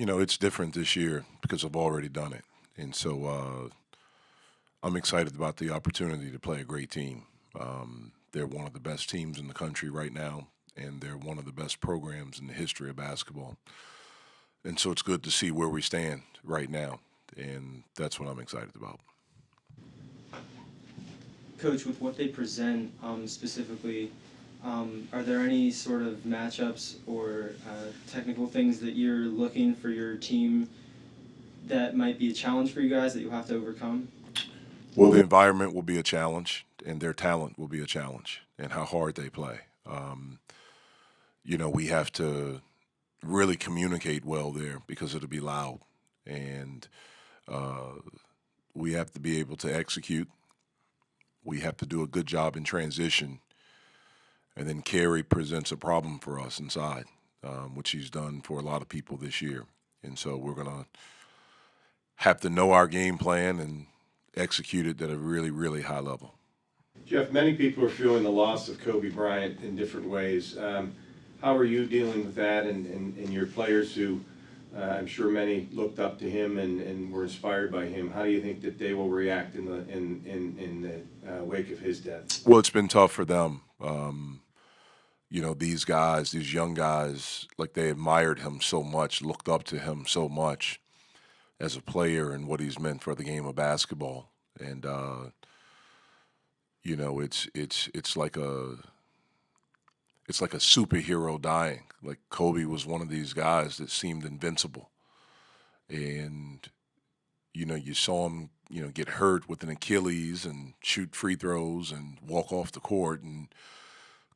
It's different this year because I've already done it. And so I'm excited about the opportunity to play a great team. They're one of the best teams in the country right now, and they're one of the best programs in the history of basketball. And so it's good to see where we stand right now. And that's what I'm excited about. Coach, with what they present specifically, are there any sort of matchups or technical things that you're looking for your team that might be a challenge for you guys that you'll have to overcome? Well, the environment will be a challenge, and their talent will be a challenge, and how hard they play. We have to really communicate well there because it'll be loud, and uh, we have to be able to execute. We have to do a good job in transition, and then Kerry presents a problem for us inside, which he's done for a lot of people this year. And so we're gonna have to know our game plan and execute it at a really, really high level. Jeff, many people are feeling the loss of Kobe Bryant in different ways. How are you dealing with that and your players who I'm sure many looked up to him and were inspired by him? How do you think that they will react in the wake of his death? Well, it's been tough for them. These guys, these young guys, like they admired him so much, looked up to him so much as a player and what he's meant for the game of basketball. And it's like a superhero dying. Like Kobe was one of these guys that seemed invincible, and you saw him, get hurt with an Achilles and shoot free throws and walk off the court and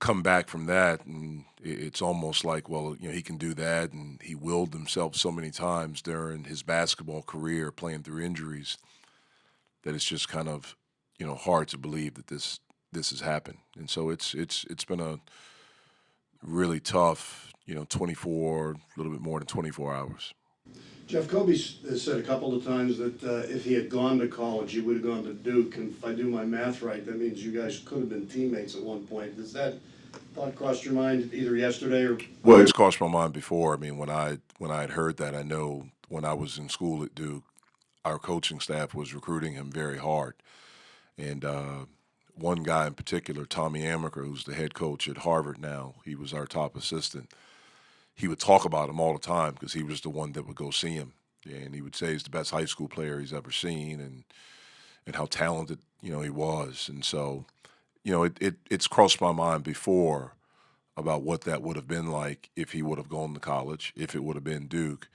come back from that, and it's almost like, well, he can do that, and he willed himself so many times during his basketball career, playing through injuries, that it's just kind of hard to believe that this has happened. And so it's been a really tough 24, a little bit more than 24 hours. Jeff, Kobe has said a couple of times that if he had gone to college, he would have gone to Duke. And if I do my math right, that means you guys could have been teammates at one point. Does that thought cross your mind either yesterday or? Well, it's crossed my mind before. I mean, when I had heard that, I know when I was in school at Duke, our coaching staff was recruiting him very hard, and one guy in particular, Tommy Amaker, who's the head coach at Harvard now, he was our top assistant. He would talk about him all the time because he was the one that would go see him, and he would say he's the best high school player he's ever seen, and how talented he was. And so it's crossed my mind before about what that would have been like if he would have gone to college, if it would have been Duke,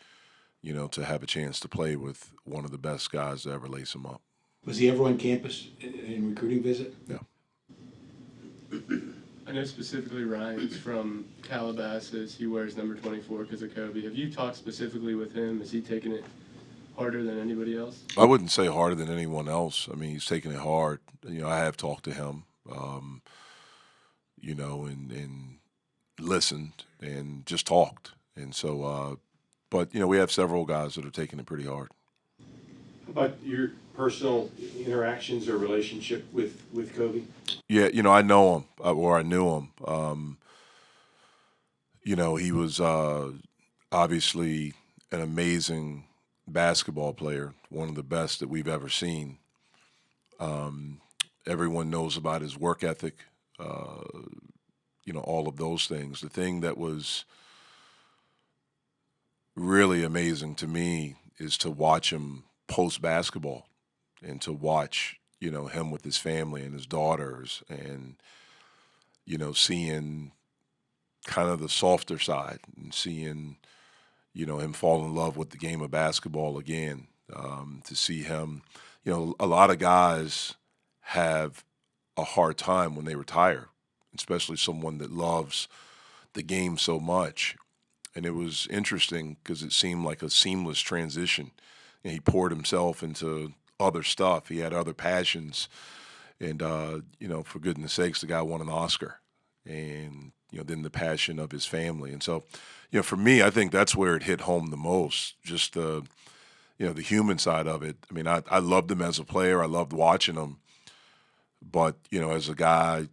to have a chance to play with one of the best guys to ever lace him up. Was he ever on campus in recruiting visit? Yeah. I know specifically Ryan's from Calabasas. He wears number 24 because of Kobe. Have you talked specifically with him? Is he taking it harder than anybody else? I wouldn't say harder than anyone else. I mean, he's taking it hard. I have talked to him, and listened and just talked. And so, but we have several guys that are taking it pretty hard. How about your personal interactions or relationship with Kobe? Yeah, I know him, or I knew him. He was obviously an amazing basketball player, one of the best that we've ever seen. Everyone knows about his work ethic, all of those things. The thing that was really amazing to me is to watch him post basketball and to watch, him with his family and his daughters and, seeing kind of the softer side and seeing, him fall in love with the game of basketball again. To see him, a lot of guys have a hard time when they retire, especially someone that loves the game so much. And it was interesting because it seemed like a seamless transition. And he poured himself into other stuff. He had other passions, and for goodness sakes, the guy won an Oscar, and then the passion of his family. And so, for me, I think that's where it hit home the most. Just the human side of it. I mean, I loved him as a player. I loved watching him, but as a guy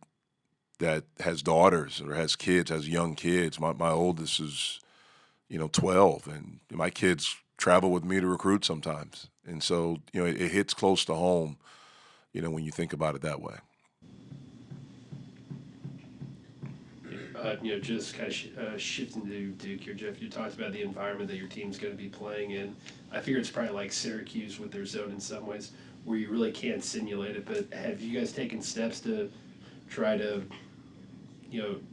that has daughters or has kids, has young kids. My oldest is 12, and my kids travel with me to recruit sometimes, and so it hits close to home, when you think about it that way. Just kind of shifting to Duke here, Jeff. You talked about the environment that your team's going to be playing in. I figure it's probably like Syracuse with their zone in some ways, where you really can't simulate it. But have you guys taken steps to try to,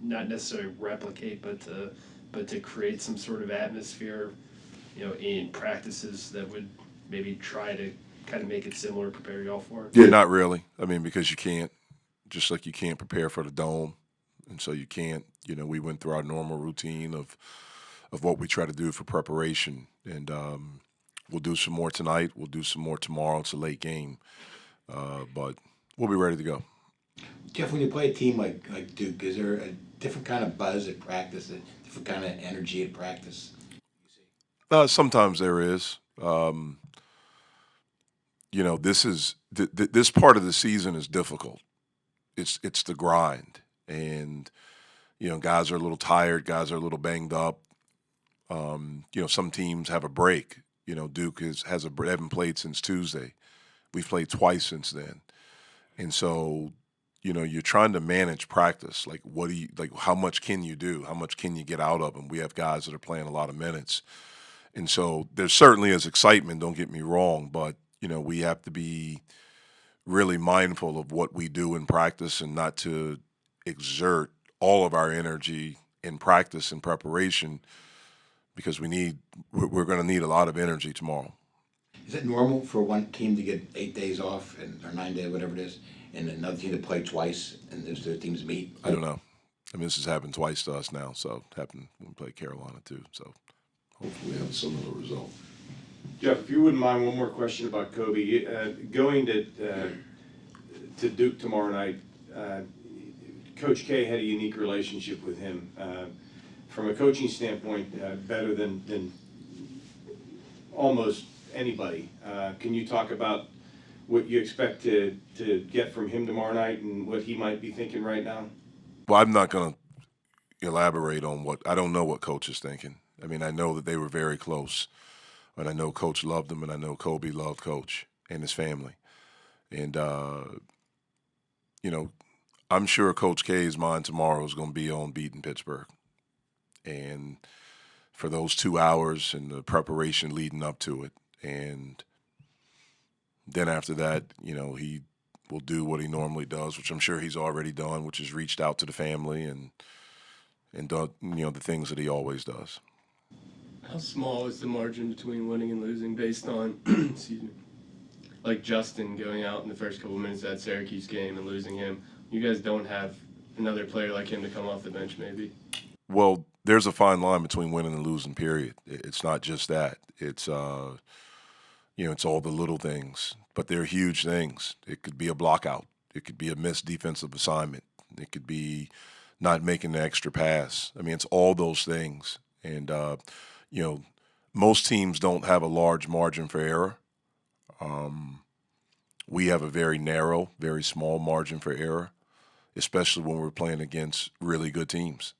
not necessarily replicate, but to create some sort of atmosphere, in practices that would maybe try to kind of make it similar, prepare y'all for it? Yeah, not really. I mean, because you can't, just like you can't prepare for the dome, and so you can't. We went through our normal routine of what we try to do for preparation, and we'll do some more tonight. We'll do some more tomorrow. It's a late game, but we'll be ready to go. Jeff, when you play a team like Duke, is there a different kind of buzz at practice, a different kind of energy at practice? Sometimes there is. This part of the season is difficult. It's the grind, and guys are a little tired, guys are a little banged up. Some teams have a break. Duke they haven't played since Tuesday. We've played twice since then, and so you're trying to manage practice. Like, how much can you do? How much can you get out of them? We have guys that are playing a lot of minutes, and so there certainly is excitement. Don't get me wrong, but we have to be really mindful of what we do in practice and not to exert all of our energy in practice and preparation, because we're going to need a lot of energy tomorrow. Is it normal for one team to get 8 days off or 9 days, whatever it is, and another team to play twice, and those two teams meet? I don't know. I mean, this has happened twice to us now, so it happened when we played Carolina too. So hopefully we have a similar result. Jeff, if you wouldn't mind, one more question about Kobe. Going to Duke tomorrow night, Coach K had a unique relationship with him. From a coaching standpoint, better than almost anybody. Can you talk about what you expect to get from him tomorrow night and what he might be thinking right now? Well, I'm not going to elaborate on I don't know what Coach is thinking. I mean, I know that they were very close, and I know Coach loved him, and I know Kobe loved Coach and his family. And, I'm sure Coach K's mind tomorrow is going to be on beating Pittsburgh. And for those 2 hours and the preparation leading up to it. And then after that, he will do what he normally does, which I'm sure he's already done, which is reached out to the family and done, the things that he always does. How small is the margin between winning and losing based on, excuse me, like Justin going out in the first couple minutes of that Syracuse game and losing him? You guys don't have another player like him to come off the bench, maybe? Well, there's a fine line between winning and losing, period. It's not just that. It's, it's all the little things, but they're huge things. It could be a block out. It could be a missed defensive assignment. It could be not making the extra pass. I mean, it's all those things. And, most teams don't have a large margin for error. We have a very narrow, very small margin for error, especially when we're playing against really good teams.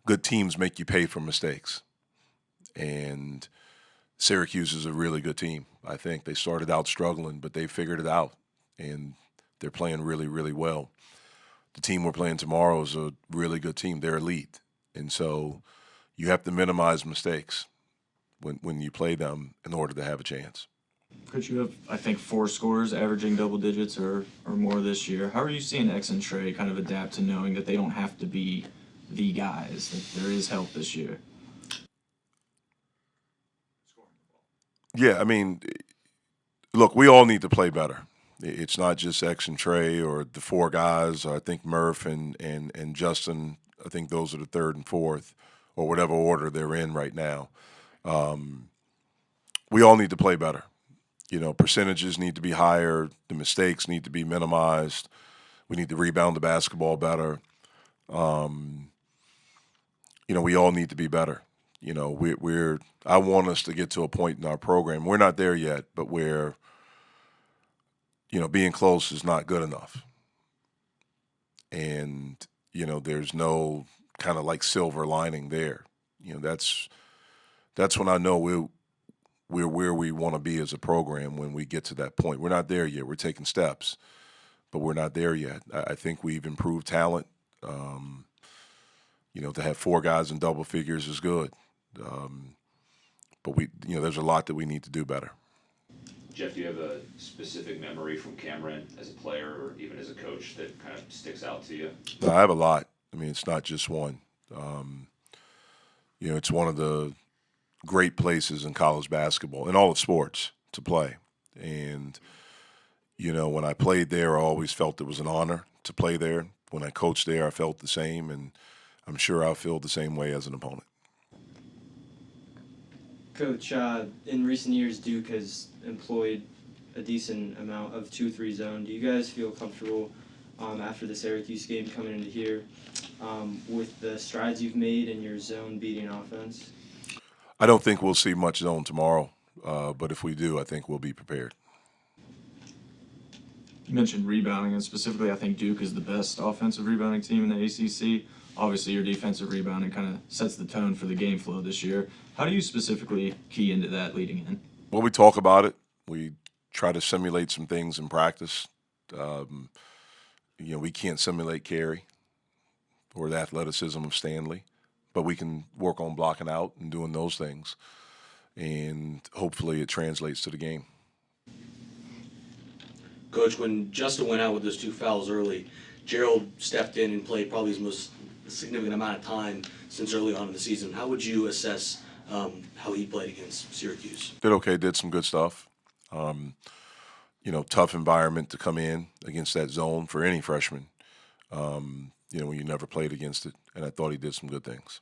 Good teams make you pay for mistakes. And Syracuse is a really good team. I think they started out struggling, but they figured it out, and they're playing really, really well. The team we're playing tomorrow is a really good team. They're elite. And so you have to minimize mistakes when you play them in order to have a chance. Coach, you have, I think, 4 scorers averaging double digits or more this year. How are you seeing X and Trey kind of adapt to knowing that they don't have to be the guys, that there is help this year? Yeah, I mean, look, we all need to play better. It's not just X and Trey or the 4 guys. I think Murph and Justin, I think those are the 3rd and 4th, or whatever order they're in right now. We all need to play better. Percentages need to be higher. The mistakes need to be minimized. We need to rebound the basketball better. We all need to be better. I want us to get to a point in our program. We're not there yet, but we're, being close is not good enough. And, there's no kind of like silver lining there. that's when I know we're where we want to be as a program when we get to that point. We're not there yet. We're taking steps, but we're not there yet. I think we've improved talent. To have 4 guys in double figures is good. But there's a lot that we need to do better. Jeff, do you have a specific memory from Cameron as a player or even as a coach that kind of sticks out to you? No, I have a lot. I mean, it's not just one. It's one of the great places in college basketball, in all of sports, to play. And, when I played there, I always felt it was an honor to play there. When I coached there, I felt the same, and I'm sure I'll feel the same way as an opponent. Coach, in recent years, Duke has employed a decent amount of 2-3 zone. Do you guys feel comfortable after the Syracuse game coming into here with the strides you've made in your zone beating offense? I don't think we'll see much zone tomorrow, but if we do, I think we'll be prepared. You mentioned rebounding, and specifically, I think Duke is the best offensive rebounding team in the ACC. Obviously, your defensive rebounding kind of sets the tone for the game flow this year. How do you specifically key into that leading in? Well, we talk about it. We try to simulate some things in practice. We can't simulate Carey or the athleticism of Stanley, but we can work on blocking out and doing those things, and hopefully it translates to the game. Coach, when Justin went out with those 2 fouls early, Gerald stepped in and played probably his most significant amount of time since early on in the season. How would you assess how he played against Syracuse? Did okay, did some good stuff. Tough environment to come in against that zone for any freshman, when you never played against it, and I thought he did some good things.